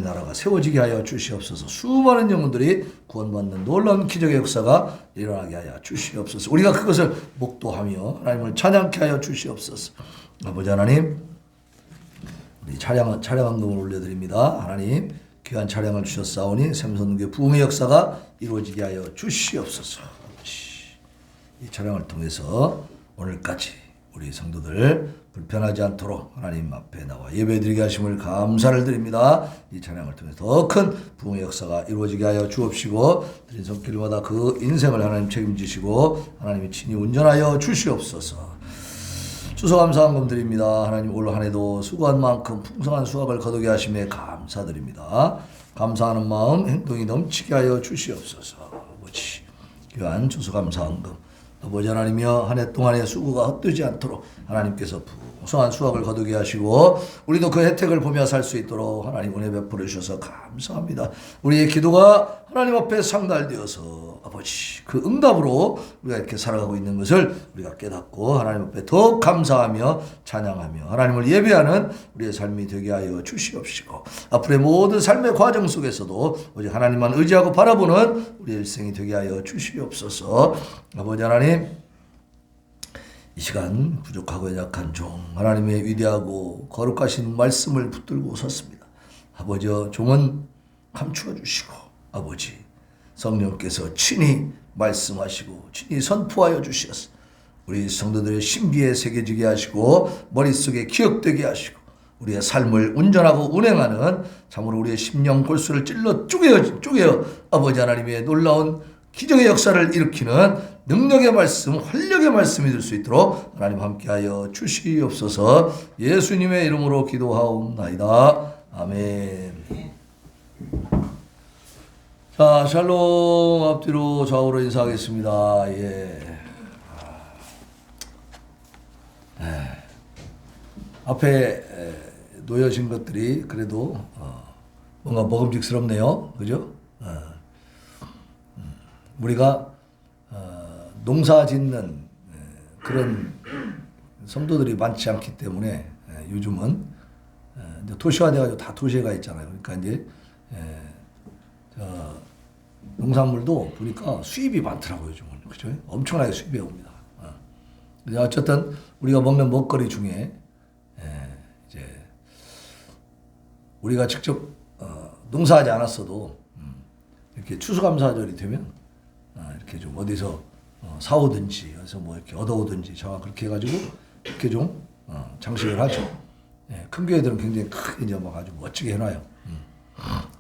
나라가 세워지게 하여 주시옵소서. 수많은 영혼들이 구원받는 놀라운 기적의 역사가 일어나게 하여 주시옵소서. 우리가 그것을 목도하며 하나님을 찬양케 하여 주시옵소서. 아버지 하나님, 우리 찬양한금을 올려드립니다. 하나님, 귀한 찬양을 주셨사오니 샘선교회 부흥의 역사가 이루어지게 하여 주시옵소서. 이 찬양을 통해서 오늘까지 우리 성도들 불편하지 않도록 하나님 앞에 나와 예배드리게 하심을 감사를 드립니다. 이 찬양을 통해서 더 큰 부흥의 역사가 이루어지게 하여 주옵시고, 드린 손길마다 그 인생을 하나님 책임지시고 하나님이 친히 운전하여 주시옵소서. 추수감사한금 드립니다. 하나님, 올 한 해도 수고한 만큼 풍성한 수확을 거두게 하심에 감사드립니다. 감사하는 마음 행동이 넘치게 하여 주시옵소서. 아버지, 귀한 추수감사한금 아버지 하나님이여, 한 해 동안의 수고가 헛되지 않도록 하나님께서 풍성한 수확을 거두게 하시고 우리도 그 혜택을 보며 살 수 있도록 하나님 은혜 베풀어 주셔서 감사합니다. 우리의 기도가 하나님 앞에 상달되어서 아버지 그 응답으로 우리가 이렇게 살아가고 있는 것을 우리가 깨닫고 하나님 앞에 더 감사하며 찬양하며 하나님을 예배하는 우리의 삶이 되게 하여 주시옵시고, 앞으로의 모든 삶의 과정 속에서도 오직 하나님만 의지하고 바라보는 우리의 일생이 되게 하여 주시옵소서. 아버지 하나님, 이 시간 부족하고 연약한 종 하나님의 위대하고 거룩하신 말씀을 붙들고 섰습니다. 아버지, 종은 감추어 주시고 아버지 성령께서 친히 말씀하시고 친히 선포하여 주시었습니다. 우리 성도들의 신비에 새겨지게 하시고 머릿속에 기억되게 하시고 우리의 삶을 운전하고 운행하는 참으로 우리의 심령 골수를 찔러 쪼개어 아버지 하나님의 놀라운 기적의 역사를 일으키는 능력의 말씀, 활력의 말씀이 될 수 있도록 하나님 함께하여 주시옵소서. 예수님의 이름으로 기도하옵나이다. 아멘. 자, 샬롬. 앞뒤로 좌우로 인사하겠습니다. 예. 앞에 놓여진 것들이 그래도 뭔가 먹음직스럽네요. 그죠? 우리가 농사 짓는 그런 성도들이 많지 않기 때문에 요즘은 이제 도시화돼가지고 다 도시에 가 있잖아요. 그러니까 이제 농산물도 보니까 수입이 많더라고요. 요즘은. 그죠? 엄청나게 수입이 옵니다. 어쨌든 우리가 먹는 먹거리 중에 이제 우리가 직접 농사하지 않았어도 이렇게 추수감사절이 되면 이렇게 좀 어디서 사오든지 그래서 뭐 이렇게 얻어오든지 정확 그렇게 해가지고 이렇게 좀 장식을 하죠. 큰 교회들은 굉장히 크게 이제 막 아주 멋지게 해놔요.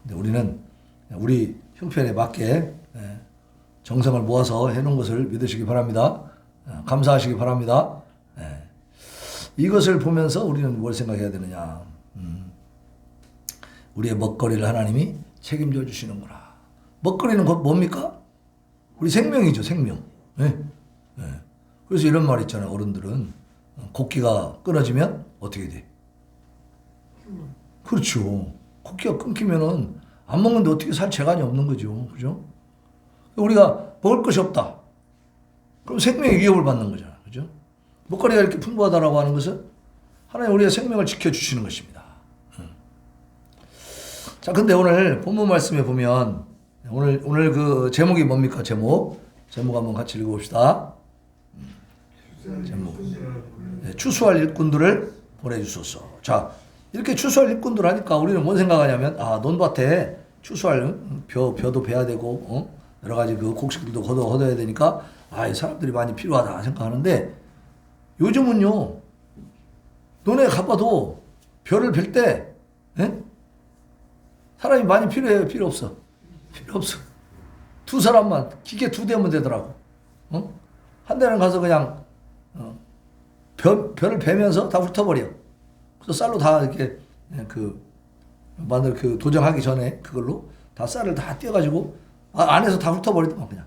근데 우리는 우리 형편에 맞게 정성을 모아서 해놓은 것을 믿으시기 바랍니다. 감사하시기 바랍니다. 이것을 보면서 우리는 뭘 생각해야 되느냐? 우리의 먹거리를 하나님이 책임져 주시는구나. 먹거리는 뭡니까? 우리 생명이죠, 생명. 그래서 이런 말 있잖아요. 어른들은 곡기가 끊어지면 어떻게 돼? 그렇죠. 곡기가 끊기면은 안 먹는데 어떻게 살 재간이 없는 거죠. 그죠? 우리가 먹을 것이 없다. 그럼 생명의 위협을 받는 거잖아요. 그죠? 먹거리가 이렇게 풍부하다라고 하는 것은 하나님 우리의 생명을 지켜주시는 것입니다. 자, 근데 오늘 본문 말씀에 보면 오늘 그 제목이 뭡니까? 제목 한번 같이 읽어봅시다. 제목. 추수할 일꾼들을 보내주소서. 자, 이렇게 추수할 일꾼들 하니까 우리는 뭔 생각하냐면, 논밭에 추수할 벼도 베야 되고, 여러 가지 그 곡식들도 걷어야 되니까, 이 사람들이 많이 필요하다 생각하는데, 요즘은요, 논에 가봐도 벼를 벨 때, 사람이 많이 필요해요? 필요 없어? 필요 없어. 두 사람만, 기계 2대면 되더라고. 한 대는 가서 그냥, 벼를 베면서 다 훑어버려. 그래서 쌀로 다 이렇게, 도정하기 전에 그걸로 다 쌀을 다 떼어가지고, 안에서 다 훑어버리더만, 그냥.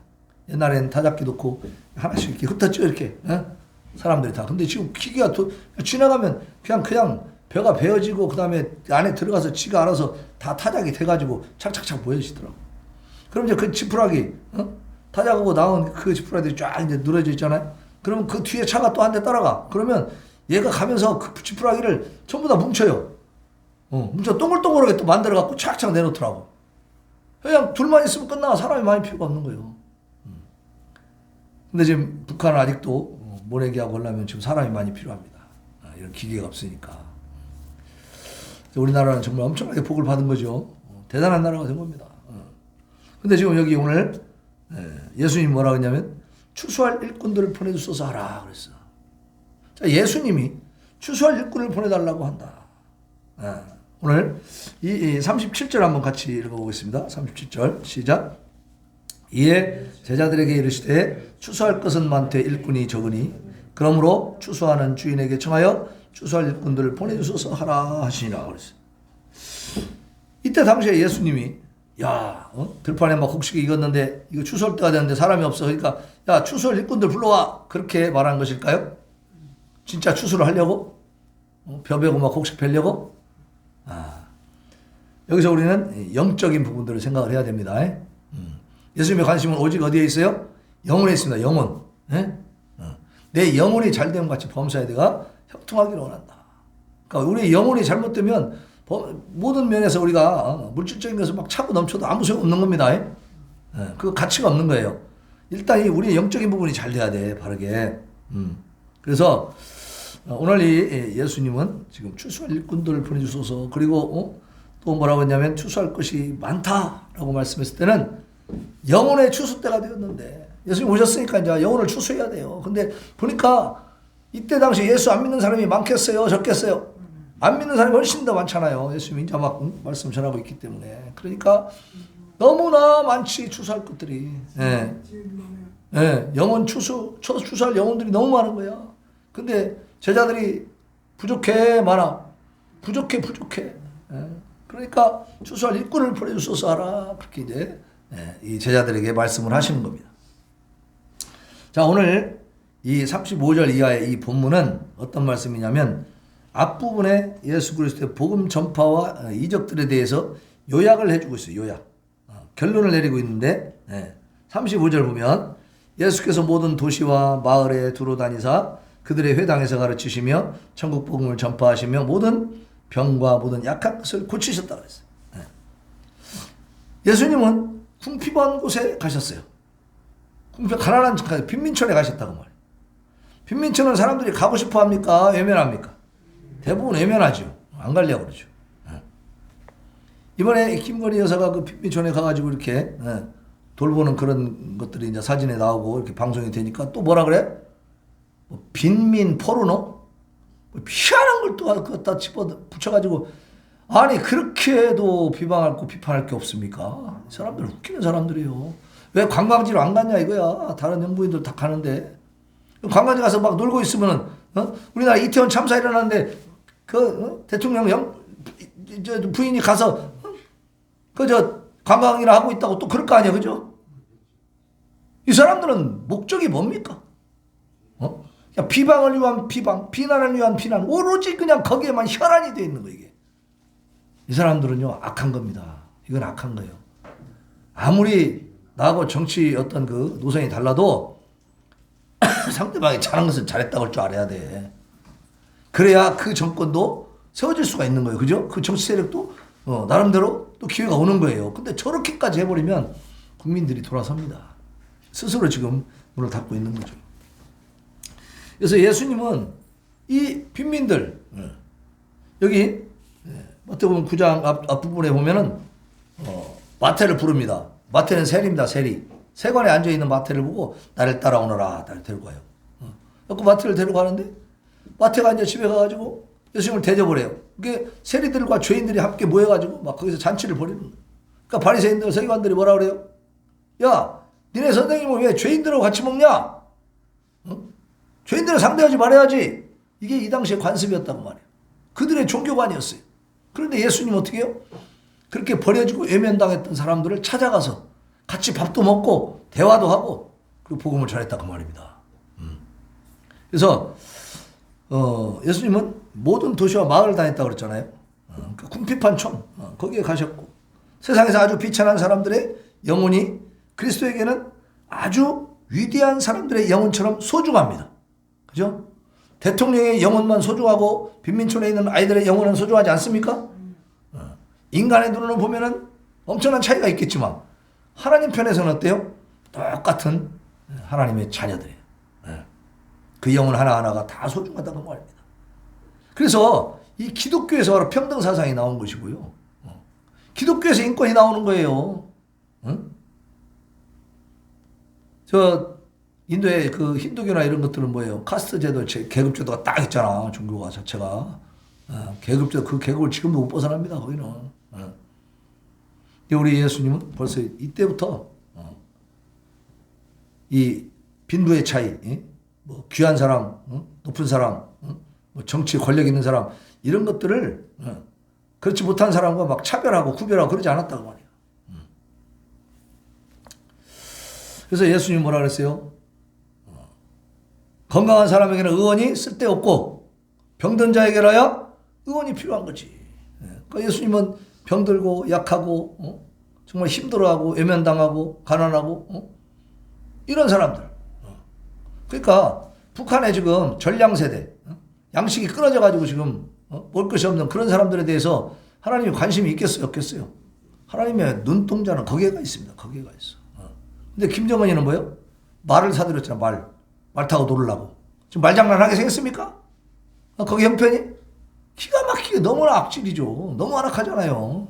옛날엔 타잡기 놓고, 하나씩 이렇게 흩었죠, 이렇게. 사람들이 다. 근데 지금 기계가 지나가면 그냥 벼가 베어지고, 그 다음에 안에 들어가서 지가 알아서 다 타작이 돼가지고 착착착 보여지더라고. 그럼 이제 그 지푸라기, 타작하고 나온 그 지푸라기들이 쫙 이제 늘어져 있잖아요. 그러면 그 뒤에 차가 또 한 대 따라가. 그러면 얘가 가면서 그 지푸라기를 전부 다 뭉쳐요. 진짜 동글동글하게 또 만들어갖고 착착 내놓더라고. 그냥 둘만 있으면 끝나. 사람이 많이 필요가 없는 거예요. 근데 지금 북한은 아직도 모내기하고 하려면 지금 사람이 많이 필요합니다. 이런 기계가 없으니까. 우리나라는 정말 엄청나게 복을 받은 거죠. 대단한 나라가 된 겁니다. 근데 지금 여기 오늘 예수님이 뭐라고 했냐면 추수할 일꾼들을 보내주소서 하라 그랬어. 자, 예수님이 추수할 일꾼을 보내달라고 한다. 오늘 이 37절 한번 같이 읽어보겠습니다. 37절 시작. 이에 제자들에게 이르시되 추수할 것은 많되 일꾼이 적으니 그러므로 추수하는 주인에게 청하여 추수할 일꾼들을 보내주소서 하라 하시니라 그랬어요. 이때 당시에 예수님이 들판에 막 곡식이 익었는데 이거 추수할 때가 됐는데 사람이 없어. 그러니까 야 추수할 일꾼들 불러와 그렇게 말한 것일까요? 진짜 추수를 하려고? 벼 베고 막 곡식 벨려고? 여기서 우리는 영적인 부분들을 생각을 해야 됩니다. 예수님의 관심은 오직 어디에 있어요? 영혼에 있습니다. 영혼. 내 영혼이 잘되면 같이 범사에다가 형통하기를 원한다. 그러니까 우리 영혼이 잘못되면 모든 면에서 우리가 물질적인 것을 막 차고 넘쳐도 아무 소용 없는 겁니다. 그 가치가 없는 거예요. 일단 우리의 영적인 부분이 잘 돼야 돼. 바르게. 그래서 오늘 이 예수님은 지금 추수할 일꾼들을 보내주소서. 그리고 또 뭐라고 했냐면 추수할 것이 많다라고 말씀했을 때는 영혼의 추수 때가 되었는데 예수님 오셨으니까 이제 영혼을 추수해야 돼요. 근데 보니까 이때 당시 예수 안 믿는 사람이 많겠어요? 적겠어요? 안 믿는 사람이 훨씬 더 많잖아요. 예수님이 이제 막 말씀 전하고 있기 때문에. 그러니까 너무나 많지 추수할 것들이. 영혼 추수할 영혼들이 너무 많은 거야. 근데 제자들이 많아. 부족해. 그러니까 추수할 일꾼을 보내주소서 하라. 그렇게 이제 이 제자들에게 말씀을 하시는 겁니다. 자, 오늘 이 35절 이하의 이 본문은 어떤 말씀이냐면 앞부분에 예수 그리스도의 복음 전파와 이적들에 대해서 요약을 해주고 있어요. 요약. 결론을 내리고 있는데 35절 보면 예수께서 모든 도시와 마을에 두루 다니사 그들의 회당에서 가르치시며 천국 복음을 전파하시며 모든 병과 모든 약한 것을 고치셨다 그랬어요. 예수님은 궁핍한 곳에 가셨어요. 가난한 빈민촌에 가셨다고 말이에요. 빈민촌은 사람들이 가고 싶어 합니까? 외면합니까? 대부분 외면하죠. 안 가려고 그러죠. 이번에 김건희 여사가 그 빈민촌에 가가지고 이렇게 돌보는 그런 것들이 이제 사진에 나오고 이렇게 방송이 되니까 또 뭐라 그래? 빈민 포르노? 희한한 걸 또 갖다 집어 붙여가지고 아니 그렇게 해도 비판할 게 없습니까? 사람들 웃기는 사람들이에요. 왜 관광지로 안 갔냐 이거야. 다른 영부인들 다 가는데 관광지 가서 막 놀고 있으면은 우리나라 이태원 참사 일어났는데 대통령 부인이 가서 관광이나 하고 있다고 또 그럴 거 아니야, 그죠? 이 사람들은 목적이 뭡니까? 그냥 비방을 위한 비방, 비난을 위한 비난, 오로지 그냥 거기에만 혈안이 되어 있는 거 이게. 이 사람들은요 악한 겁니다. 이건 악한 거예요. 아무리 나하고 정치 어떤 그 노선이 달라도 상대방이 잘한 것은 잘했다고 할 줄 알아야 돼. 그래야 그 정권도 세워질 수가 있는 거예요. 그죠? 그 정치 세력도 나름대로 또 기회가 오는 거예요. 근데 저렇게까지 해버리면 국민들이 돌아섭니다. 스스로 지금 문을 닫고 있는 거죠. 그래서 예수님은 이 빈민들 여기 마태복음 9장 앞부분에 보면은 마태를 부릅니다. 마태는 세리입니다. 세관에 앉아있는 마태를 보고 나를 따라오너라. 나를 데리고 가요. 그 마태를 데리고 가는데 마태가 이제 집에 가가지고 예수님을 대접을 해요. 그게 세리들과 죄인들이 함께 모여가지고 막 거기서 잔치를 벌이는 거예요. 그러니까 바리새인들 서기관들이 뭐라 그래요? 야, 니네 선생님은 왜 죄인들하고 같이 먹냐? 죄인들을 상대하지 말아야지. 이게 이 당시의 관습이었다고 말이에요. 그들의 종교관이었어요. 그런데 예수님 어떻게 해요? 그렇게 버려지고 외면당했던 사람들을 찾아가서 같이 밥도 먹고 대화도 하고 그리고 복음을 전했다고 말입니다. 그래서 예수님은 모든 도시와 마을을 다녔다고 그랬잖아요. 그러니까 궁핍한 촌 거기에 가셨고 세상에서 아주 비천한 사람들의 영혼이 그리스도에게는 아주 위대한 사람들의 영혼처럼 소중합니다. 그죠? 대통령의 영혼만 소중하고 빈민촌에 있는 아이들의 영혼은 소중하지 않습니까? 인간의 눈으로 보면은 엄청난 차이가 있겠지만 하나님 편에서는 어때요? 똑같은 하나님의 자녀들이에요. 그 영혼 하나하나가 다 소중하다고 말입니다. 그래서 이 기독교에서 바로 평등 사상이 나온 것이고요. 기독교에서 인권이 나오는 거예요. 저 인도의 그 힌두교나 이런 것들은 뭐예요? 카스트 제도, 계급 제도가 딱 있잖아. 종교가 자체가. 계급 제도, 그 계급을 지금도 못 벗어납니다. 거기는. 우리 예수님은 벌써 이때부터 이 빈부의 차이, 뭐 귀한 사람, 높은 사람, 뭐 정치 권력 있는 사람 이런 것들을 그렇지 못한 사람과 막 차별하고 구별하고 그러지 않았다고 말이에요. 그래서 예수님 뭐라 그랬어요? 건강한 사람에게는 의원이 쓸데없고 병든 자에게라야 의원이 필요한 거지. 그러니까 예수님은 병들고 약하고 정말 힘들어하고 외면당하고 가난하고 이런 사람들. 그러니까 북한의 지금 전량세대 양식이 끊어져가지고 지금 먹을 것이 없는 그런 사람들에 대해서 하나님이 관심이 있겠어요? 없겠어요? 하나님의 눈동자는 거기에가 있습니다. 거기에가 있어. 근데 김정은이는 뭐예요? 말을 사들였잖아. 말 타고 놀으려고. 지금 말장난하게 생겼습니까? 거기 형편이? 기가 막히게 너무나 악질이죠. 너무 안악하잖아요.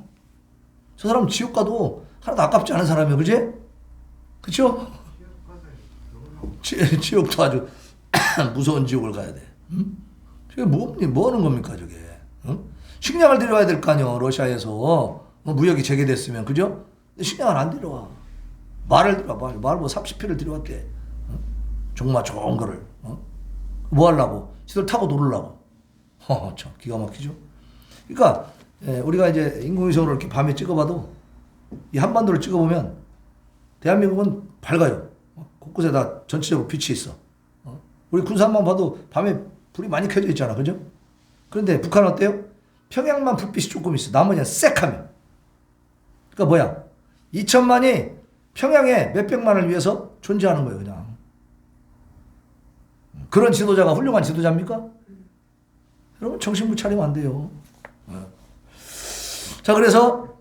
저 사람 지옥 가도 하나도 아깝지 않은 사람이에요. 그지? 그쵸? 지옥도 아주 무서운 지옥을 가야 돼. 저게 뭐 하는 겁니까, 저게? 식량을 데려와야 될 거 아니에요. 러시아에서 무역이 재개됐으면. 그죠? 근데 식량을 안 데려와. 말을 데려와. 말 뭐 30피를 데려왔대. 정말 좋은 거를. 뭐 하려고? 지들 타고 놀으려고. 참 기가 막히죠. 그러니까 우리가 이제 인공위성으로 이렇게 밤에 찍어봐도 이 한반도를 찍어보면 대한민국은 밝아요. 곳곳에 다 전체적으로 빛이 있어. 우리 군산만 봐도 밤에 불이 많이 켜져 있잖아. 그죠? 그런데 북한은 어때요? 평양만 불빛이 조금 있어. 나머지는 새카매. 그러니까 뭐야? 2천만이 평양에 몇백만을 위해서 존재하는 거예요. 그냥. 그런 지도자가 훌륭한 지도자입니까? 여러분 정신 못 차리면 안 돼요. 자, 그래서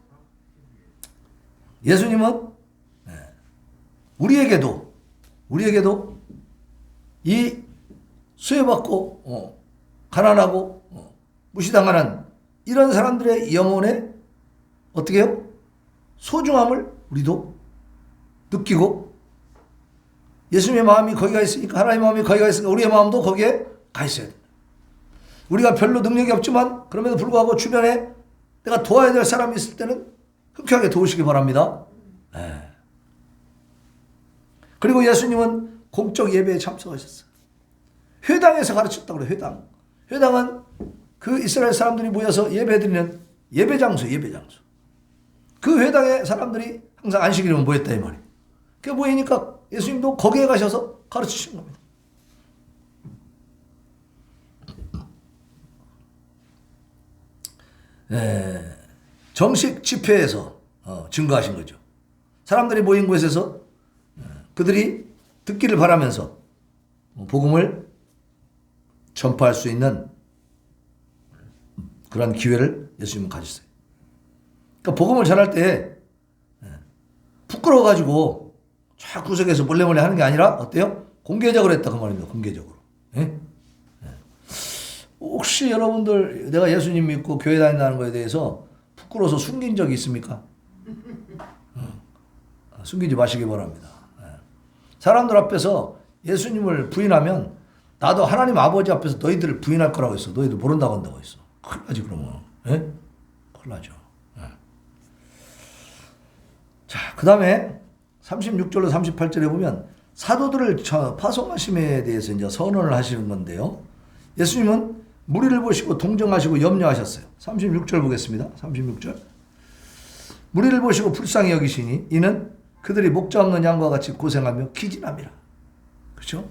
예수님은 우리에게도 이 수혜받고 가난하고 무시당하는 이런 사람들의 영혼에 어떻게 해요? 소중함을 우리도 느끼고 예수님의 마음이 거기가 있으니까 하나님의 마음이 거기가 있으니까 우리의 마음도 거기에 가 있어야 된다. 우리가 별로 능력이 없지만 그럼에도 불구하고 주변에 내가 도와야 될 사람이 있을 때는 흔쾌하게 도우시기 바랍니다. 네. 그리고 예수님은 공적 예배에 참석하셨어요. 회당에서 가르쳤다고 그래요. 회당. 회당은 그 이스라엘 사람들이 모여서 예배드리는 예배장소. 그 회당에 사람들이 항상 안식일이면 모였다 이 말이에요. 그게 모이니까 예수님도 거기에 가셔서 가르치신 겁니다. 정식 집회에서 증거하신 거죠. 사람들이 모인 곳에서 그들이 듣기를 바라면서 복음을 전파할 수 있는 그런 기회를 예수님은 가졌어요. 그러니까 복음을 전할 때 부끄러워가지고 쫙 구석에서 몰래 하는 게 아니라 어때요? 공개적으로 했다 그 말입니다. 공개적으로. 혹시 여러분들 내가 예수님 믿고 교회 다닌다는 거에 대해서 부끄러워서 숨긴 적이 있습니까? 숨기지 마시기 바랍니다. 사람들 앞에서 예수님을 부인하면 나도 하나님 아버지 앞에서 너희들을 부인할 거라고 했어. 너희들 모른다고 한다고 했어. 큰일 나지 그러면. 큰일 나죠. 자, 그 다음에 36절로 38절에 보면 사도들을 파송하심에 대해서 이제 선언을 하시는 건데요. 예수님은 무리를 보시고 동정하시고 염려하셨어요. 36절 보겠습니다. 36절. 무리를 보시고 불쌍히 여기시니 이는 그들이 목자 없는 양과 같이 고생하며 기진함이라. 그렇죠?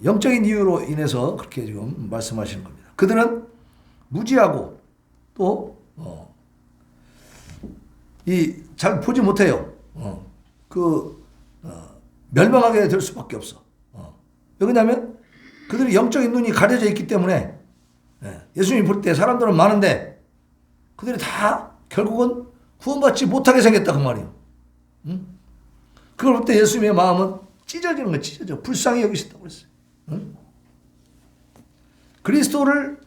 영적인 이유로 인해서 그렇게 지금 말씀하시는 겁니다. 그들은 무지하고 또 잘 보지 못해요. 멸망하게 될 수밖에 없어. 왜냐하면 그들이 영적인 눈이 가려져 있기 때문에 예수님이 볼 때 사람들은 많은데 그들이 다 결국은 구원받지 못하게 생겼다 그 말이에요. 응? 그걸 볼 때 예수님의 마음은 찢어지는 거예요. 찢어져. 불쌍히 여기신다고 그랬어요. 응? 그리스도를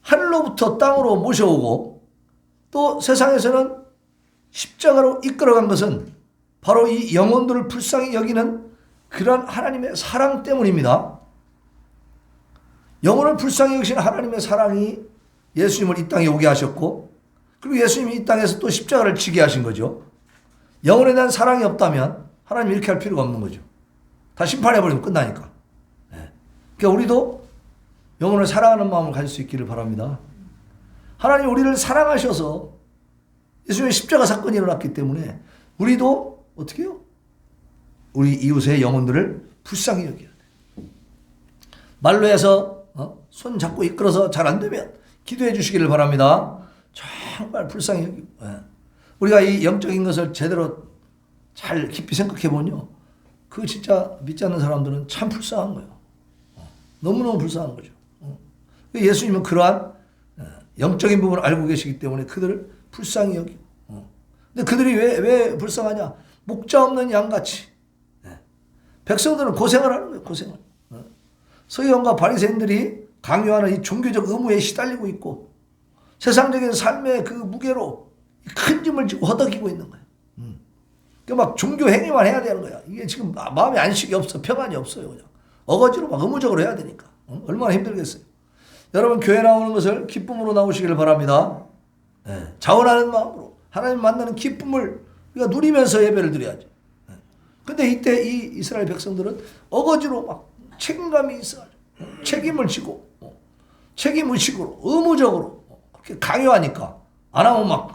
하늘로부터 땅으로 모셔오고 또 세상에서는 십자가로 이끌어간 것은 바로 이 영혼들을 불쌍히 여기는 그런 하나님의 사랑 때문입니다. 영혼을 불쌍히 여기시는 하나님의 사랑이 예수님을 이 땅에 오게 하셨고 그리고 예수님이 이 땅에서 또 십자가를 지게 하신 거죠. 영혼에 대한 사랑이 없다면 하나님 이렇게 할 필요가 없는 거죠. 다 심판해버리면 끝나니까. 네. 그러니까 우리도 영혼을 사랑하는 마음을 가질 수 있기를 바랍니다. 하나님 우리를 사랑하셔서 예수님의 십자가 사건이 일어났기 때문에 우리도 어떻게 해요? 우리 이웃의 영혼들을 불쌍히 여겨야 돼. 말로 해서 손 잡고 이끌어서 잘 안 되면 기도해 주시기를 바랍니다. 정말 불쌍히 여기고 우리가 이 영적인 것을 제대로 잘 깊이 생각해 보면요. 그 진짜 믿지 않는 사람들은 참 불쌍한 거예요. 너무너무 불쌍한 거죠. 예수님은 그러한 영적인 부분을 알고 계시기 때문에 그들을 불쌍히 여기고. 근데 그들이 왜 불쌍하냐? 목자 없는 양같이. 백성들은 고생을 하는 거예요. 고생을. 서기관과 바리새인들이 강요하는 이 종교적 의무에 시달리고 있고 세상적인 삶의 그 무게로 큰 짐을 지고 허덕이고 있는 거예요. 그러니까 막 종교 행위만 해야 되는 거야. 이게 지금 마음에 안식이 없어. 평안이 없어요. 그냥. 어거지로 막 의무적으로 해야 되니까. 얼마나 힘들겠어요. 여러분 교회 나오는 것을 기쁨으로 나오시기를 바랍니다. 네. 자원하는 마음으로 하나님 만나는 기쁨을 우리가 누리면서 예배를 드려야죠. 근데 이때 이 이스라엘 백성들은 어거지로 막 책임감이 있어가지고 책임을 지고 책임의식으로 의무적으로 그렇게 강요하니까 안 하면 막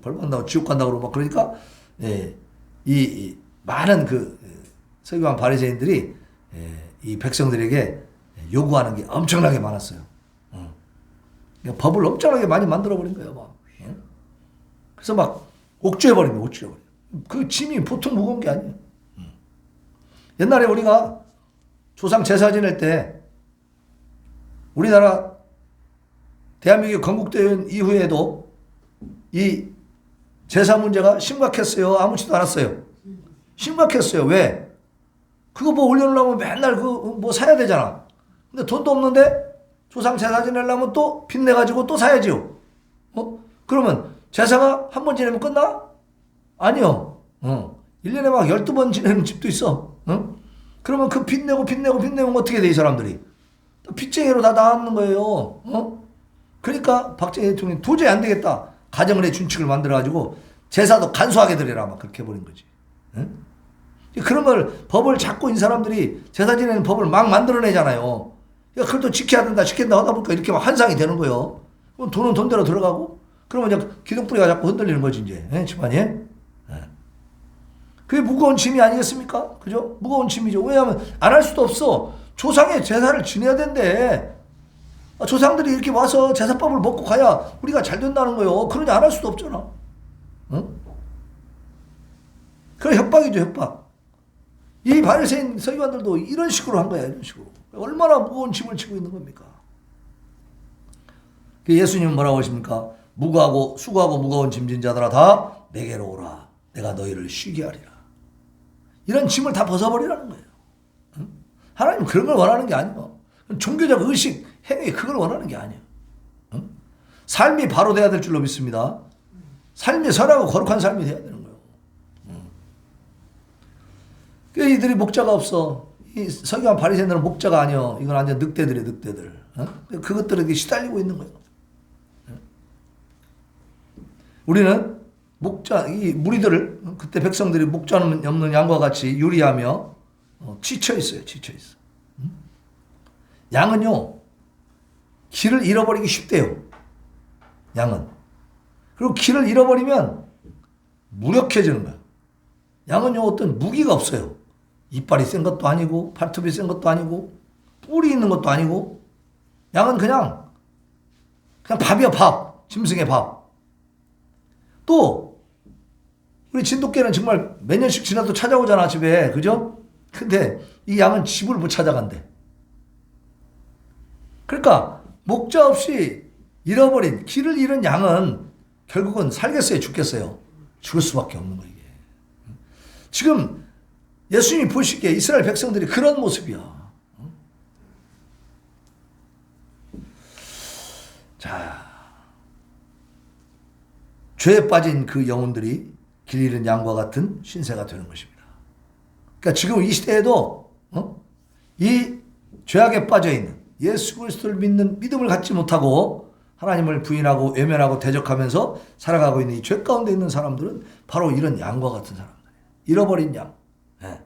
벌받는다고 지옥 간다고 그러고 막 그러니까 이 많은 그 서기관 바리새인들이 이 백성들에게 요구하는 게 엄청나게 많았어요. 법을 엄청나게 많이 만들어 버린 거예요. 막. 그래서 막 옥죄해 버린 거예요. 옥죄해 버린. 그 짐이 보통 무거운 게 아니에요. 옛날에 우리가 조상 제사 지낼 때 우리나라 대한민국이 건국된 이후에도 이 제사 문제가 심각했어요. 아무렇지도 않았어요. 심각했어요. 왜? 그거 뭐 올려놓으려면 맨날 뭐 사야 되잖아. 근데 돈도 없는데 조상 제사 지내려면 또 빚내가지고 또 사야지요. 그러면 제사가 한 번 지내면 끝나? 아니요. 1년에 막 12번 지내는 집도 있어. 그러면 그 빚내고 어떻게 돼, 이 사람들이? 빚쟁이로 다 나왔는 거예요. 그러니까 박정희 대통령이 도저히 안 되겠다. 가정의 준칙을 만들어가지고 제사도 간소하게 드려라. 막 그렇게 해버린 거지. 그런 걸 법을 잡고 있는 사람들이 제사 지내는 법을 막 만들어내잖아요. 그걸 또 지켜야 된다 하다 보니까 이렇게 막 한상이 되는 거예요. 그럼 돈은 돈대로 들어가고 그러면 이제 기둥뿌리가 자꾸 흔들리는 거지 이제 집안이. 그게 무거운 짐이 아니겠습니까? 그죠? 무거운 짐이죠. 왜냐하면 안 할 수도 없어. 조상의 제사를 지내야 된대. 조상들이 이렇게 와서 제사법을 먹고 가야 우리가 잘 된다는 거예요. 그러니 안 할 수도 없잖아. 그래 협박이죠, 협박. 이 바리새인 서기관들도 이런 식으로 한 거야, 이런 식으로. 얼마나 무거운 짐을 지고 있는 겁니까? 예수님은 뭐라고 하십니까? 수고하고 무거운 짐진 자들아 다 내게로 오라. 내가 너희를 쉬게 하리라. 이런 짐을 다 벗어버리라는 거예요. 하나님은 그런 걸 원하는 게 아니에요. 종교적 의식, 행위 그걸 원하는 게 아니에요. 삶이 바로 돼야 될 줄로 믿습니다. 삶이 선하고 거룩한 삶이 돼야 되는 거예요. 이들이 목자가 없어. 이 서기관 바리새인들은 목자가 아니요. 이건 완전 늑대들이에요, 늑대들. 그것들에게 시달리고 있는 거예요. 우리는 이 무리들을 그때 백성들이 목자 없는 양과 같이 유리하며 지쳐 있어요. 양은요 길을 잃어버리기 쉽대요. 양은. 그리고 길을 잃어버리면 무력해지는 거예요. 양은요 어떤 무기가 없어요. 이빨이 센 것도 아니고 발톱이 센 것도 아니고 뿔이 있는 것도 아니고 양은 그냥 밥이야 밥. 짐승의 밥. 또 우리 진돗개는 정말 몇 년씩 지나도 찾아오잖아 집에. 그죠? 근데 이 양은 집을 못 찾아간대. 그러니까 목자 없이 잃어버린 길을 잃은 양은 결국은 살겠어요, 죽겠어요? 죽을 수밖에 없는 거예요. 이게. 지금 예수님이 보시기에 이스라엘 백성들이 그런 모습이야. 자, 죄에 빠진 그 영혼들이 길 잃은 양과 같은 신세가 되는 것입니다. 그러니까 지금 이 시대에도 이 죄악에 빠져 있는, 예수 그리스도를 믿는 믿음을 갖지 못하고 하나님을 부인하고 외면하고 대적하면서 살아가고 있는 이 죄 가운데 있는 사람들은 바로 이런 양과 같은 사람들이에요. 잃어버린 양. 네.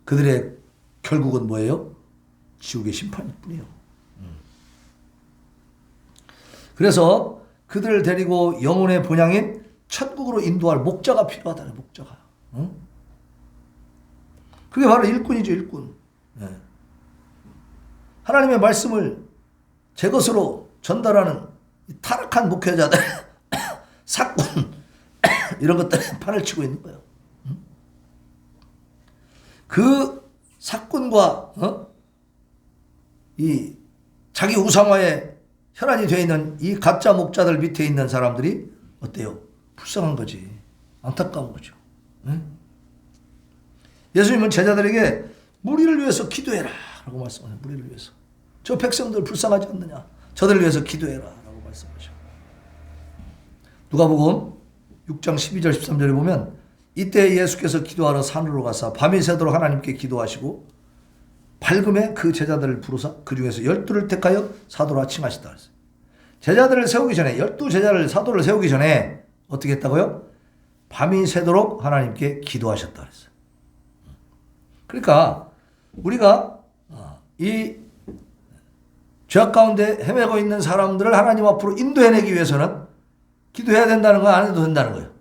그들의 결국은 뭐예요? 지옥의 심판일 뿐이에요. 그래서 그들을 데리고 영혼의 본향인 천국으로 인도할 목자가 필요하다는, 목자가. 그게 바로 일꾼이죠, 일꾼. 네. 하나님의 말씀을 제 것으로 전달하는 타락한 목회자들, 사꾼, 이런 것들에 판을 치고 있는 거예요. 그 사꾼과 이 자기 우상화에 혈안이 되어 있는 이 가짜 목자들 밑에 있는 사람들이 어때요? 불쌍한 거지. 안타까운 거죠. 예수님은 제자들에게 무리를 위해서 기도해라 라고 말씀하세요. 무리를 위해서. 저 백성들 불쌍하지 않느냐? 저들을 위해서 기도해라 라고 말씀하셔. 누가복음 6장 12절 13절에 보면 이때 예수께서 기도하러 산으로 가사 밤이 새도록 하나님께 기도하시고 밝음에 그 제자들을 부르사 그 중에서 12를 택하여 사도로 칭하시다 그랬어요. 제자들을 세우기 전에, 12제자를 사도를 세우기 전에 어떻게 했다고요? 밤이 새도록 하나님께 기도하셨다 그랬어요. 그러니까 우리가 이 죄악 가운데 헤매고 있는 사람들을 하나님 앞으로 인도해내기 위해서는 기도해야 된다는 거, 안 해도 된다는 거예요?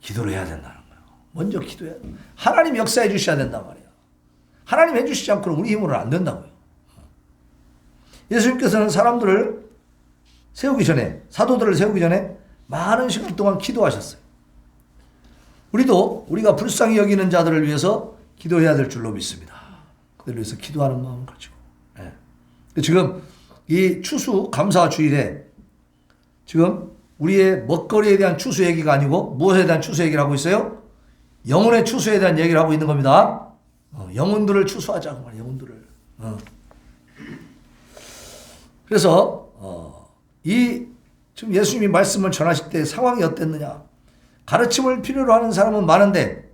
기도를 해야 된다는 거예요. 먼저 기도해야 돼요. 하나님 역사해 주셔야 된단 말이에요. 하나님 해주시지 않고는 우리 힘으로는 안 된다고요. 예수님께서는 사람들을 세우기 전에, 사도들을 세우기 전에 많은 시간 동안 기도하셨어요. 우리도 우리가 불쌍히 여기는 자들을 위해서 기도해야 될 줄로 믿습니다. 그들을 위해서 기도하는 마음을 가지고. 네. 지금 이 추수 감사 주일에 지금 우리의 먹거리에 대한 추수 얘기가 아니고 무엇에 대한 추수 얘기를 하고 있어요? 영혼의 추수에 대한 얘기를 하고 있는 겁니다. 영혼들을 추수하자고 말이에요. 영혼들을. 그래서 이 지금 예수님이 말씀을 전하실 때 상황이 어땠느냐? 가르침을 필요로 하는 사람은 많은데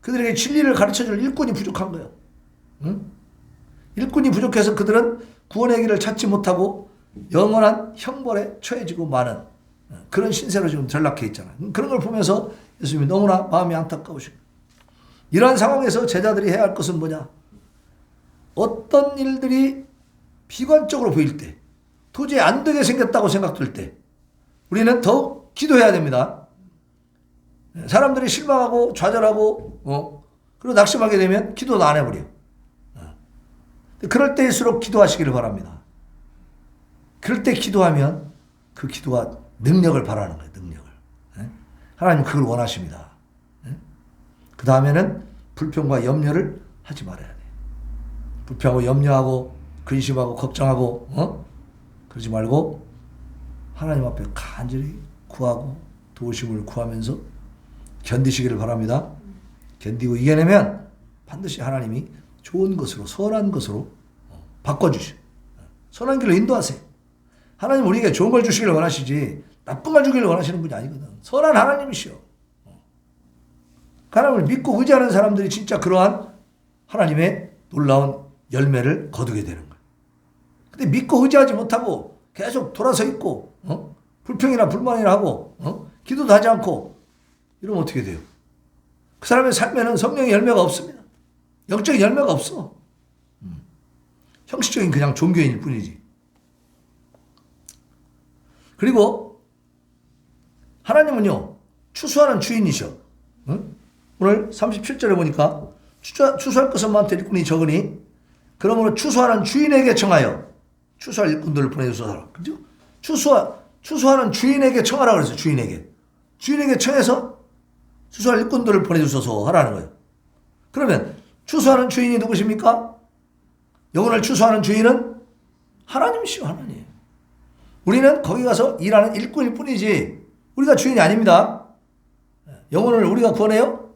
그들에게 진리를 가르쳐줄 일꾼이 부족한 거예요. 일꾼이 부족해서 그들은 구원의 길을 찾지 못하고 영원한 형벌에 처해지고 마는 그런 신세로 지금 전락해 있잖아요. 그런 걸 보면서 예수님이 너무나 마음이 안타까우시고 이러한 상황에서 제자들이 해야 할 것은 뭐냐? 어떤 일들이 비관적으로 보일 때, 도저히 안 되게 생겼다고 생각될 때 우리는 더욱 기도해야 됩니다. 사람들이 실망하고 좌절하고 그리고 낙심하게 되면 기도도 안 해버려요. 그럴 때일수록 기도하시기를 바랍니다. 그럴 때 기도하면 그 기도가 능력을 바라는 거예요. 능력을. 하나님 그걸 원하십니다. 그 다음에는 불평과 염려를 하지 말아야 돼요. 불평하고 염려하고 근심하고 걱정하고 그러지 말고 하나님 앞에 간절히 구하고 도우심을 구하면서 견디시기를 바랍니다. 견디고 이겨내면 반드시 하나님이 좋은 것으로 선한 것으로 바꿔주시오. 선한 길로 인도하세요. 하나님 우리에게 좋은 걸 주시기를 원하시지 나쁜 걸 주기를 원하시는 분이 아니거든. 선한 하나님이시오. 하나님을 믿고 의지하는 사람들이 진짜 그러한 하나님의 놀라운 열매를 거두게 되는 거예요. 근데 믿고 의지하지 못하고 계속 돌아서 있고 불평이나 불만이나 하고 기도도 하지 않고 이러면 어떻게 돼요? 그 사람의 삶에는 성령의 열매가 없습니다. 영적인 열매가 없어. 형식적인 그냥 종교인일 뿐이지. 그리고 하나님은요 추수하는 주인이셔. 오늘 37절에 보니까 추수할 것은 많되 일꾼이 적으니 그러므로 추수하는 주인에게 청하여 추수할 일꾼들을 보내주소서. 그죠? 추수하는 주인에게 청하라 그랬어요. 주인에게 청해서 추수할 일꾼들을 보내주소서 하라는 거예요. 그러면 추수하는 주인이 누구십니까? 영혼을 추수하는 주인은 하나님이시오. 하나님. 우리는 거기 가서 일하는 일꾼일 뿐이지 우리가 주인이 아닙니다. 영혼을 우리가 구원해요?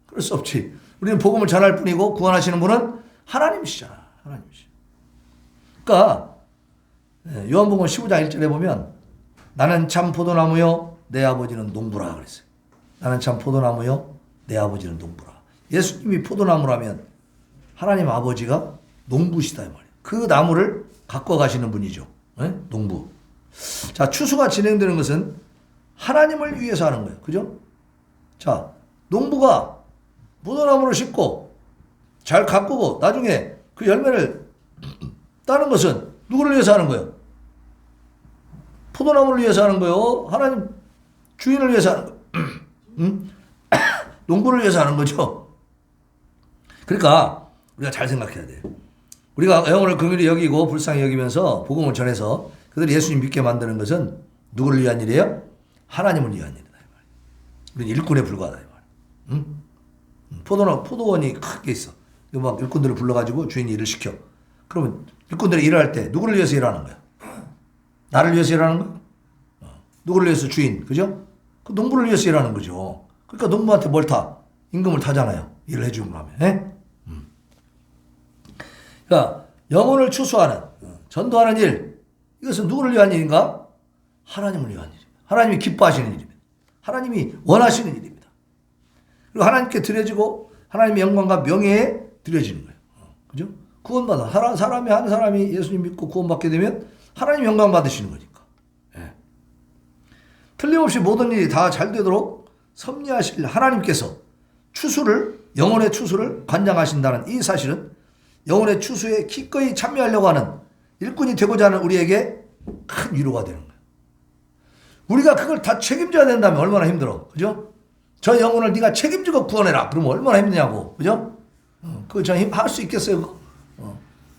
그럴 수 없지. 우리는 복음을 전할 뿐이고 구원하시는 분은 하나님이시잖아. 하나님이시. 그러니까 요한복음 15장 1절에 보면 나는 참 포도나무요 내 아버지는 농부라 그랬어요. 나는 참 포도나무요 내 아버지는 농부라. 예수님이 포도나무라면 하나님 아버지가 농부시다 이 말이에요. 그 나무를 갖고 가시는 분이죠. 농부. 자, 추수가 진행되는 것은 하나님을 위해서 하는 거예요. 그죠? 자, 농부가 포도나무를 심고 잘 가꾸고 나중에 그 열매를 따는 것은 누구를 위해서 하는 거예요? 포도나무를 위해서 하는 거예요? 하나님 주인을 위해서 하는 거예요? 농부를 위해서 하는 거죠. 그러니까 우리가 잘 생각해야 돼요. 우리가 영혼을 긍휼히 여기고 불쌍히 여기면서 복음을 전해서 그들이 예수님 믿게 만드는 것은 누구를 위한 일이에요? 하나님을 위한 일이다. 우리는 일꾼에 불과하다. 포도원이 크게 있어. 막 일꾼들을 불러가지고 주인이 일을 시켜. 그러면 일꾼들이 일을 할 때 누구를 위해서 일하는 거야? 나를 위해서 일하는 거야? 누구를 위해서 주인, 그죠? 그 농부를 위해서 일하는 거죠. 그러니까 농부한테 뭘 타? 임금을 타잖아요. 일을 해주는 거면. 그러니까 영혼을 추수하는, 전도하는 일, 이것은 누구를 위한 일인가? 하나님을 위한 일입니다. 하나님이 기뻐하시는 일입니다. 하나님이 원하시는 일입니다. 그리고 하나님께 드려지고 하나님의 영광과 명예에 드려지는 거예요. 그죠? 구원받아. 한 사람이 예수님 믿고 구원받게 되면 하나님 영광 받으시는 거니까. 예. 틀림없이 모든 일이 다 잘 되도록 섭리하실 하나님께서 영혼의 추수를 관장하신다는 이 사실은 영혼의 추수에 기꺼이 참여하려고 하는 일꾼이 되고자 하는 우리에게 큰 위로가 되는 거예요. 우리가 그걸 다 책임져야 된다면 얼마나 힘들어. 그죠? 저 영혼을 네가 책임지고 구원해라. 그러면 얼마나 힘드냐고. 그죠? 그거 저 할 수 있겠어요?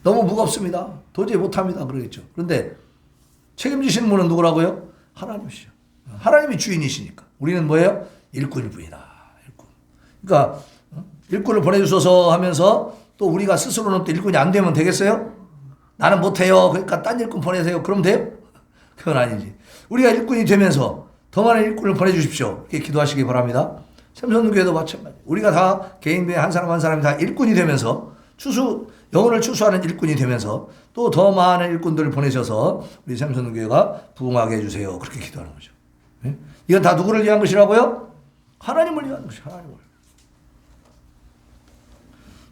너무 무겁습니다. 도저히 못합니다. 그러겠죠. 그런데 책임지시는 분은 누구라고요? 하나님이시죠. 하나님이 주인이시니까. 우리는 뭐예요? 일꾼일 뿐이다. 일꾼. 그러니까 일꾼을 보내주셔서 하면서 또 우리가 스스로는 또 일꾼이 안 되면 되겠어요? 나는 못해요. 그러니까 딴 일꾼 보내세요. 그럼 돼요? 그건 아니지. 우리가 일꾼이 되면서 더 많은 일꾼을 보내주십시오. 이렇게 기도하시기 바랍니다. 삼성교회도 마찬가지. 우리가 다 개인의 한 사람 한 사람이 다 일꾼이 되면서 영혼을 추수하는 일꾼이 되면서 또 더 많은 일꾼들을 보내셔서 우리 삼성교회가 부흥하게 해주세요. 그렇게 기도하는 거죠. 이건 다 누구를 위한 것이라고요? 하나님을 위한 것이 하나님을.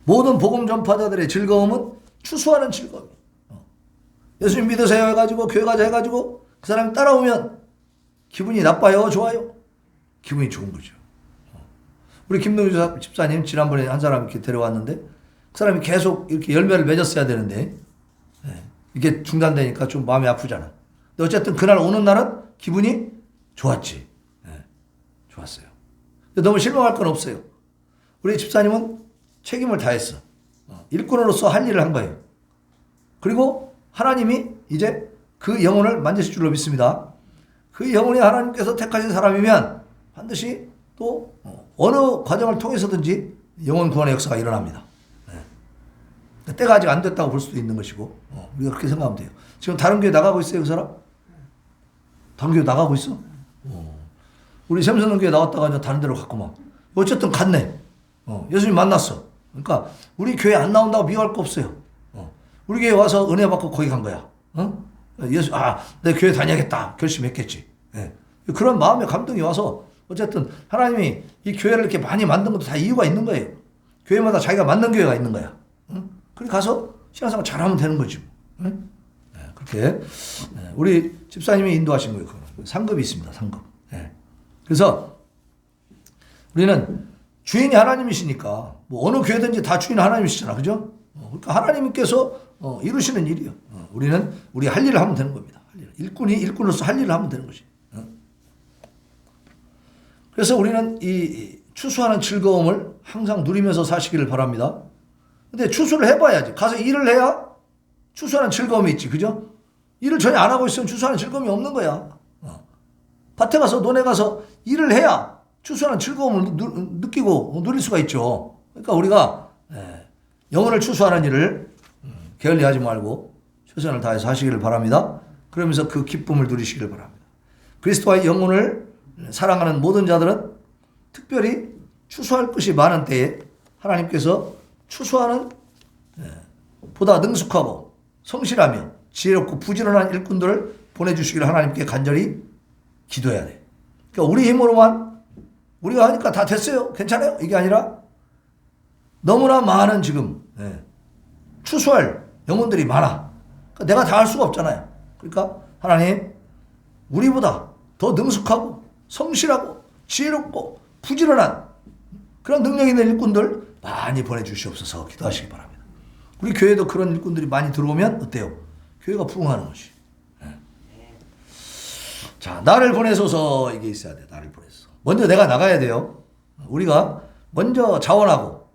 모든 복음 전파자들의 즐거움은 추수하는 즐거움. 예수님 믿으세요 해가지고 교회 가자 해가지고 그 사람이 따라오면 기분이 나빠요? 좋아요? 기분이 좋은 거죠. 우리 김동주 집사님 지난번에 한 사람 이렇게 데려왔는데 그 사람이 계속 이렇게 열매를 맺었어야 되는데 이게 중단되니까 좀 마음이 아프잖아. 근데 어쨌든 그날 오는 날은 기분이 좋았지. 좋았어요. 너무 실망할 건 없어요. 우리 집사님은 책임을 다했어. 일꾼으로서 할 일을 한 거예요. 그리고 하나님이 이제 그 영혼을 만지실 줄로 믿습니다. 그 영혼이 하나님께서 택하신 사람이면 반드시 또 어느 과정을 통해서든지 영혼 구원의 역사가 일어납니다. 때가 아직 안 됐다고 볼 수도 있는 것이고 우리가 그렇게 생각하면 돼요. 지금 다른 교회 나가고 있어요, 그 사람? 다른 교회 나가고 있어? 우리 샘선교회 나왔다가 이제 다른 데로 갔구만. 어쨌든 갔네. 예수님 만났어. 그러니까 우리 교회 안 나온다고 미워할 거 없어요. 우리 교회 와서 은혜 받고 거기 간 거야. 내 교회 다녀야겠다 결심했겠지. 그런 마음의 감동이 와서 어쨌든 하나님이 이 교회를 이렇게 많이 만든 것도 다 이유가 있는 거예요. 교회마다 자기가 만든 교회가 있는 거야. 그래 가서 신앙생활 잘하면 되는 거지. 그렇게 우리 집사님이 인도하신 거예요. 상급이 있습니다. 상급. 그래서 우리는 주인이 하나님이시니까 뭐 어느 교회든지 다 주인 하나님이시잖아. 그죠? 그러니까 하나님께서 이루시는 일이요. 우리는 우리 할 일을 하면 되는 겁니다. 일꾼이 일꾼으로서 할 일을 하면 되는 것이. 그래서 우리는 이 추수하는 즐거움을 항상 누리면서 사시기를 바랍니다. 근데 추수를 해봐야지. 가서 일을 해야 추수하는 즐거움이 있지. 그죠? 일을 전혀 안 하고 있으면 추수하는 즐거움이 없는 거야. 밭에 가서 논에 가서 일을 해야 추수하는 즐거움을 느끼고 누릴 수가 있죠. 그러니까 우리가 영혼을 추수하는 일을 게을리하지 말고 최선을 다해서 하시기를 바랍니다. 그러면서 그 기쁨을 누리시길 바랍니다. 그리스도와의 영혼을 사랑하는 모든 자들은 특별히 추수할 것이 많은 때에 하나님께서 추수하는 보다 능숙하고 성실하며 지혜롭고 부지런한 일꾼들을 보내주시기를 하나님께 간절히 기도해야 돼. 그러니까 우리 힘으로만 우리가 하니까 다 됐어요, 괜찮아요, 이게 아니라 너무나 많은 지금 추수할 영혼들이 많아. 그러니까 내가 다 할 수가 없잖아요. 그러니까 하나님, 우리보다 더 능숙하고 성실하고 지혜롭고 부지런한 그런 능력 있는 일꾼들 많이 보내주시옵소서 기도하시기 바랍니다. 우리 교회도 그런 일꾼들이 많이 들어오면 어때요? 교회가 부흥하는 것이. 자, 나를 보내소서, 이게 있어야 돼. 나를 보내소서. 먼저 내가 나가야 돼요. 우리가 먼저 자원하고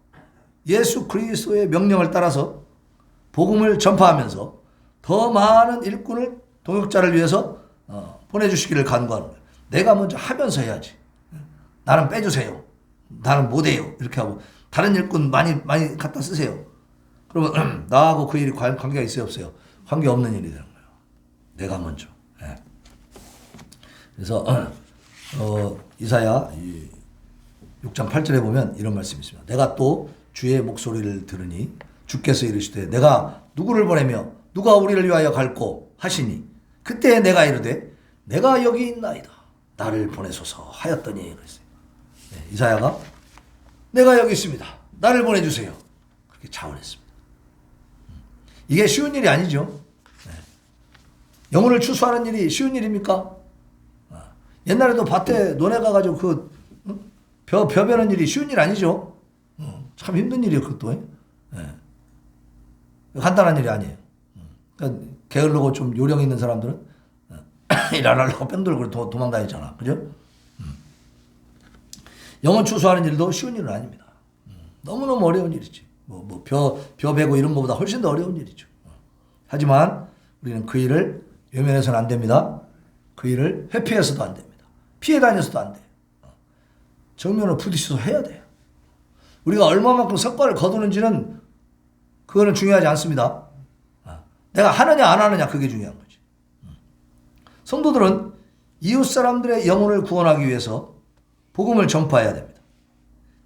예수 그리스도의 명령을 따라서 복음을 전파하면서 더 많은 일꾼을, 동역자를 위해서 보내주시기를 간구하는 거예요. 내가 먼저 하면서 해야지. 나는 빼주세요, 나는 못해요, 이렇게 하고 다른 일꾼 많이 갖다 쓰세요. 그러면 나하고 그 일이 과연 관계가 있어요, 없어요? 관계없는 일이 되는 거예요. 내가 먼저. 그래서 이사야 6장 8절에 보면 이런 말씀이 있습니다. 내가 또 주의 목소리를 들으니 주께서 이르시되 내가 누구를 보내며 누가 우리를 위하여 갈꼬 하시니 그때 내가 이르되 내가 여기 있나이다, 나를 보내소서 하였더니 그랬어요. 이사야가 내가 여기 있습니다, 나를 보내주세요, 그렇게 자원했습니다. 이게 쉬운 일이 아니죠. 영혼을 추수하는 일이 쉬운 일입니까? 옛날에도 밭에 논에 가가지고 벼 베는 일이 쉬운 일 아니죠. 참 힘든 일이에요, 그것도. 간단한 일이 아니에요. 그러니까 게으르고 좀 요령 있는 사람들은 일 안 하려고 뺑돌고 도망다니잖아, 그죠? 영혼 추수하는 일도 쉬운 일은 아닙니다. 너무너무 어려운 일이지. 벼 베고 이런 것보다 훨씬 더 어려운 일이죠. 하지만 우리는 그 일을 외면해서는 안 됩니다. 그 일을 회피해서도 안 됩니다. 피해 다녀서도 안 돼요. 정면으로 부딪혀서 해야 돼요. 우리가 얼마만큼 성과를 거두는지는 그거는 중요하지 않습니다. 내가 하느냐 안 하느냐, 그게 중요한 거지. 성도들은 이웃 사람들의 영혼을 구원하기 위해서 복음을 전파해야 됩니다.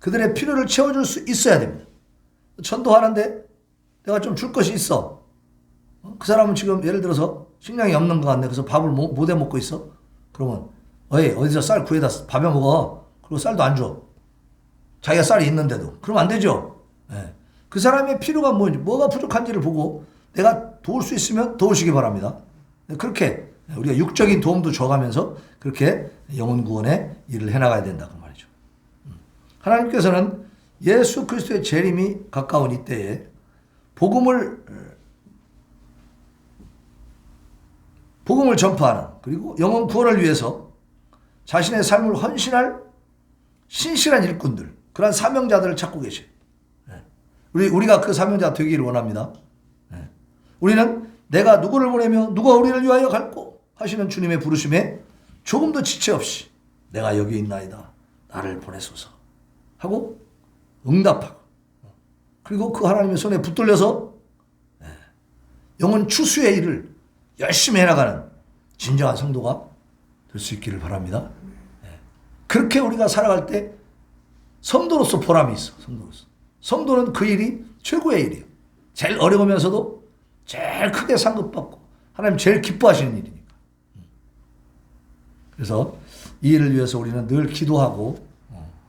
그들의 필요를 채워줄 수 있어야 됩니다. 전도하는데 내가 좀 줄 것이 있어. 그 사람은 지금 예를 들어서 식량이 없는 것 같네. 그래서 밥을 못 해 먹고 있어. 그러면 어디서 쌀 구해다 밥에 먹어. 그리고 쌀도 안 줘. 자기가 쌀이 있는데도. 그러면 안 되죠. 그 사람의 필요가 뭐가 부족한지를 보고 내가 도울 수 있으면 도우시기 바랍니다. 그렇게 우리가 육적인 도움도 줘가면서 그렇게 영혼 구원의 일을 해나가야 된다, 그 말이죠. 하나님께서는 예수 그리스도의 재림이 가까운 이때에 복음을 전파하는, 그리고 영혼 구원을 위해서 자신의 삶을 헌신할 신실한 일꾼들, 그러한 사명자들을 찾고 계셔요. 우리가 그 사명자 되기를 원합니다. 우리는 내가 누구를 보내며 누가 우리를 위하여 갈꼬 하시는 주님의 부르심에 조금도 지체 없이 내가 여기 있나이다, 나를 보내소서 하고 응답하고, 그리고 그 하나님의 손에 붙들려서 영혼 추수의 일을 열심히 해나가는 진정한 성도가 될 수 있기를 바랍니다. 그렇게 우리가 살아갈 때 성도로서 보람이 있어. 성도는 그 일이 최고의 일이에요. 제일 어려우면서도 제일 크게 상급받고 하나님 제일 기뻐하시는 일이니까. 그래서 이 일을 위해서 우리는 늘 기도하고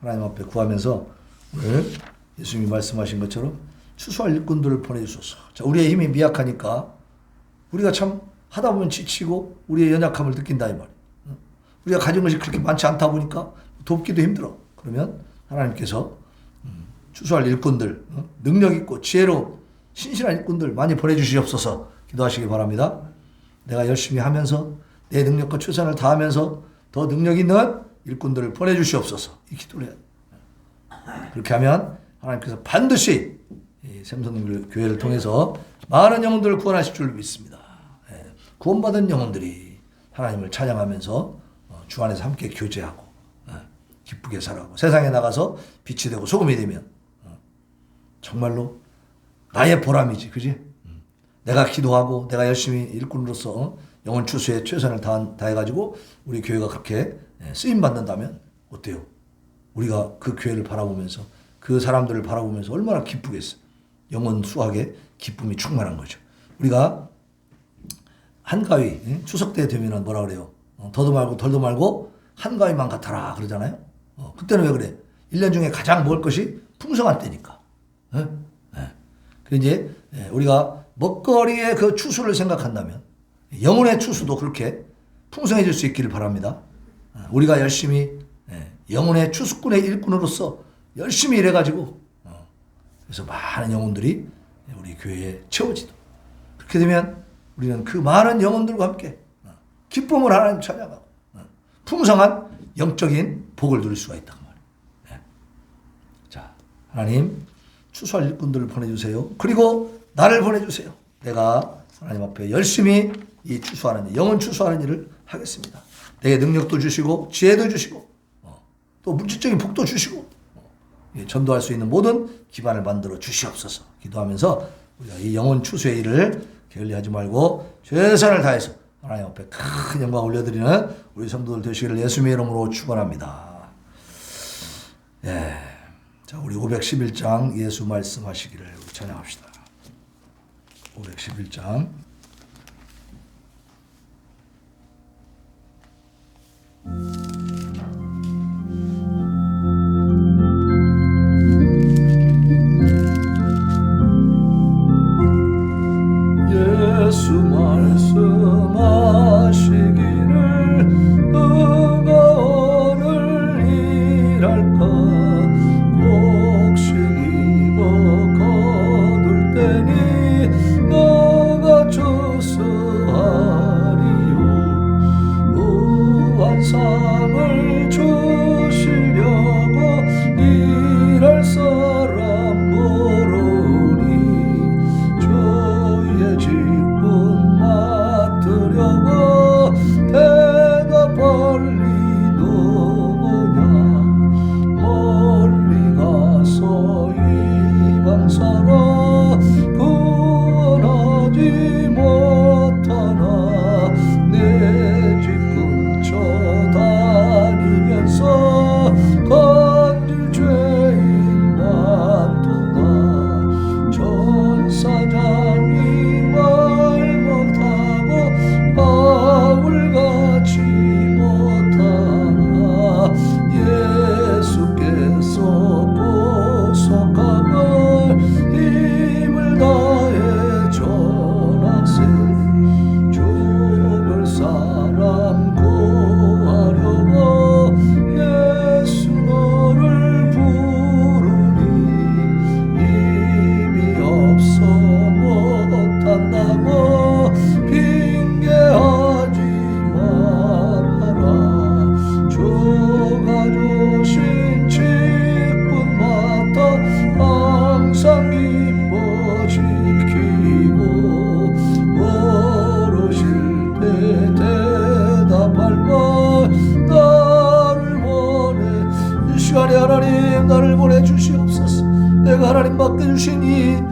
하나님 앞에 구하면서 오늘 예수님이 말씀하신 것처럼 추수할 일꾼들을 보내주소서. 자, 우리의 힘이 미약하니까 우리가 참 하다 보면 지치고 우리의 연약함을 느낀다, 이 말이에요. 우리가 가진 것이 그렇게 많지 않다 보니까 돕기도 힘들어. 그러면 하나님께서 추수할 일꾼들, 능력 있고 지혜로 신실한 일꾼들 많이 보내주시옵소서 기도하시기 바랍니다. 내가 열심히 하면서 내 능력과 최선을 다하면서 더 능력 있는 일꾼들을 보내주시옵소서, 이 기도를 해야 돼요. 그렇게 하면 하나님께서 반드시 이 샘선 교회를 통해서 많은 영혼들을 구원하실 줄 믿습니다. 구원받은 영혼들이 하나님을 찬양하면서 주 안에서 함께 교제하고 기쁘게 살아가고 세상에 나가서 빛이 되고 소금이 되면 정말로 나의 보람이지, 그지? 내가 기도하고 내가 열심히 일꾼으로서 영혼 추수에 최선을 다해가지고 우리 교회가 그렇게 쓰임 받는다면 어때요? 우리가 그 교회를 바라보면서 그 사람들을 바라보면서 얼마나 기쁘겠어. 영혼 수확에 기쁨이 충만한 거죠. 우리가 한가위 추석 때 되면은 뭐라 그래요? 더도 말고 덜도 말고 한가위만 같아라 그러잖아요. 그때는 왜 그래? 1년 중에 가장 먹을 것이 풍성한 때니까. 그 이제 우리가 먹거리의 그 추수를 생각한다면 영혼의 추수도 그렇게 풍성해질 수 있기를 바랍니다. 우리가 열심히 영혼의 추수꾼의 일꾼으로서 열심히 일해가지고 그래서 많은 영혼들이 우리 교회에 채워지도록 그렇게 되면 우리는 그 많은 영혼들과 함께 기쁨을 하나님 찬양하고 풍성한 영적인 복을 누릴 수가 있다고 말이에요. 자, 하나님 추수할 일꾼들을 보내주세요. 그리고 나를 보내주세요. 내가 하나님 앞에 열심히 이 추수하는 일, 영혼 추수하는 일을 하겠습니다. 내게 능력도 주시고 지혜도 주시고 또 물질적인 복도 주시고 전도할 수 있는 모든 기반을 만들어 주시옵소서. 기도하면서 우리가 이 영혼 추수의 일을 게을리하지 말고 최선을 다해서 하나님 앞에 큰 영광 올려드리는 우리 성도들 되시기를 예수님의 이름으로 축원합니다. 자, 우리 511장 예수 말씀하시기를 우리 찬양합시다. 511장 예수 말씀하시기를 누가 오늘 일할까 곡식이고 거둘 때니 너가 추수하리요 우한상을 주시려고 일할 사람 모르니 주의 직분 맡으려고 대답할 리 누구냐 멀리 가서 이방사라 구원하지 못하나 내 집 근처 다니면서 건질 죄인 많도다 전사장이 말 못하고 바울같이 못하나 예수께서 보석함을 힘을 다해 전하세 죽을 사람 구하려고 예수 너를 부르니 힘이 없어 못한다고 핑계하지 말아라 주가 주신 직분마다 항상 기뻐 지키고 모르실 때 대답할 것 나를 보내 이 시간에 하나님 나를 보내주시옵소서. 내가 하나님 맡겨주신 이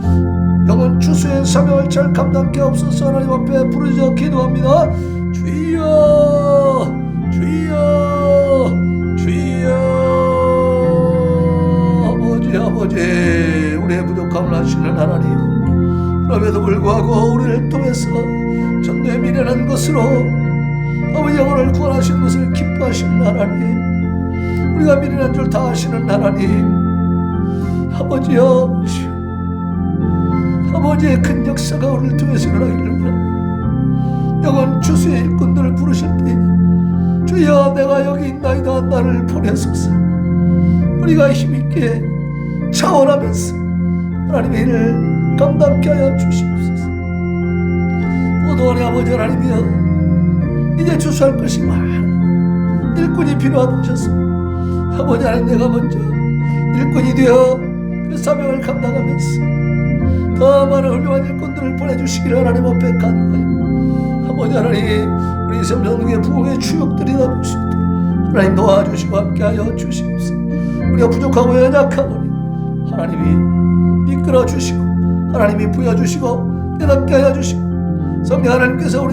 영혼 추수의 사명을 잘 감당케 없어서 하나님 앞에 부르짖어 기도합니다. 주여 주여 주여 아버지 우리의 부족함을 아시는 하나님 그럼에도 불구하고 우리를 통해서 전도에 미련한 것으로 아버지 영혼을 구원하신 것을 기뻐하시는 하나님 우리가 미련한 줄 다 아시는 하나님 아버지여 아버지의 큰 역사가 우리를 통해서 일어나기를 영혼 추수의 일꾼들을 부르실 때 주여 내가 여기 있나이다 나를 보내소서. 우리가 힘있게 차원하면서 하나님의 일을 감당케 하여 주시옵소서. 보도원의 아버지 하나님이여 이제 추수할 것이 많은 일꾼이 필요하다 하셨습니다. 아버지 하나님 내가 먼저 일꾼이 되어 그 사명을 감당하면서 더 많은 훌륭한 일꾼들을 보내주시기를 하나님 앞에 간구하여 아버지 하나님 우리 성령의 부흥의 주역들이 다 되시도록 하나님 도와주시고 함께하여 주시옵소서. 우리가 부족하고 연약하오니 하나님이 이끌어 주시고 하나님이 부여주시고 깨닫게 하여 주시고 성령 하나님께서 우리